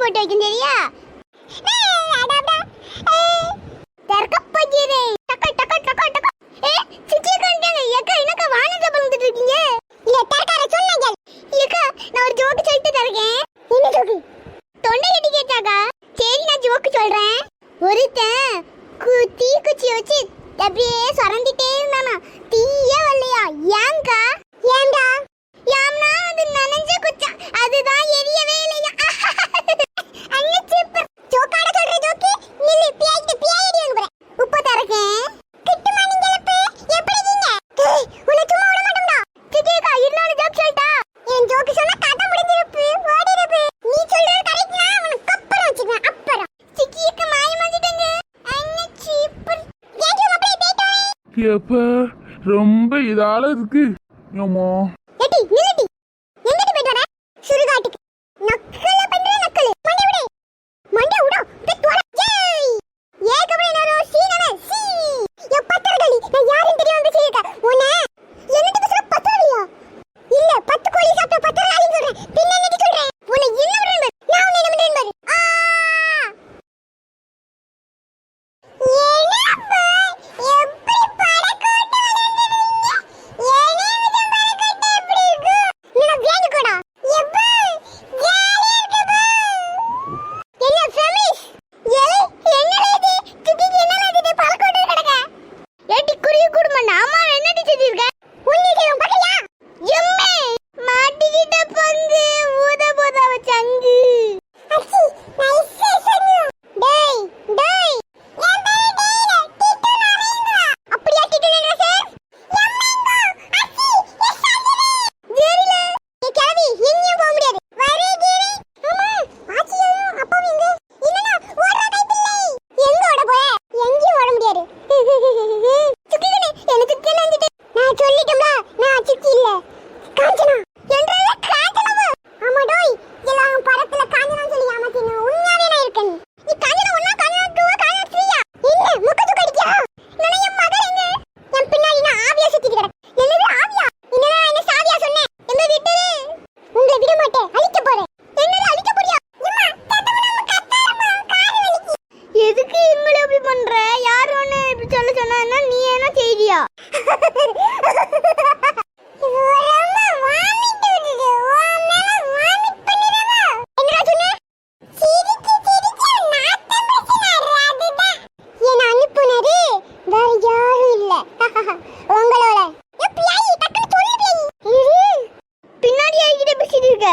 போட்டு வைக்கும் சரியா? தர்க்கப்பஜிரே டக்க டக்க டக்க டக்க. சிச்சி கண்டாங்க. ஏக்கா என்னக்கா வானத்தை பறந்துட்டு இருக்கீங்க? இல்ல தர்க்கார சொன்னீங்க. ஏக்கா நான் ஒரு ஜோக் சொல்லிட்டு இருக்கேன். என்ன ஜோக்? தொண்டை கட்டி கேட்டாக்கா. சரி நான் ஜோக் சொல்றேன். ஒருத்தன் தீ குச்சி வச்சு அப்படியே சொரண்டிட்டே இருந்தானா. தீயே வரலையா? ஏங்கா? ஏண்டா? யாம்னா அது நனைஞ்ச குச்சா. அதுதான் எரியவே இல்லையா? அண்ணே சூப்பர். ஜோக்காட சொல்ற ஜோக்கு நில்லு பியாயிடுங்க பாரு. உப்பு தரக்கேன். கிட்டுமா நீங்களப்பே எப்படி இருக்கீங்க? உன்னை சும்மா விட மாட்டோம்டா. சித்தியக்கா இன்னொரு ஜோக் சொல்லிட்டா. என் ஜோக்கு சொன்னா கதை முடிஞ்சிருப்பு. ஓடிடுப்பு. நீ சொல்றது கரெக்ட்னா உனக்கு அப்புறம் வச்சுக்கிறேன். அப்புறம் சித்தியக்கா மாயம் வந்துட்டங்க. அண்ணே சூப்பர். ஏடி அப்படியே பேட்டோய். எப்ப ரொம்ப இதால இருக்கு. ஏமா ஏடி நில்லடி. எங்கடி போய்ட்டு வர? சுருகாட்டுக்கு. நக்கல பண்ற நக்கல. மண்டை விடு. பெத்தோட. ஜெய். ஏகபடி நரோ சீனன சி. ய பத்தரகளி. நான் யாரும் தெரியாம பேசிருக்க. உன்னை என்னடி பேசுற பத்தரகளியா? இல்ல 10 கோழி சாப்பிட்ட பத்தரகளி சொல்றேன். பின்ன என்னடி சொல்றேன்? உன்னை என்ன விடுறேன் பாரு. நான் உன்னை என்ன பண்றேன் பாரு. பின்னாடி ஆகிட்ட பேசிட்டு இருக்க.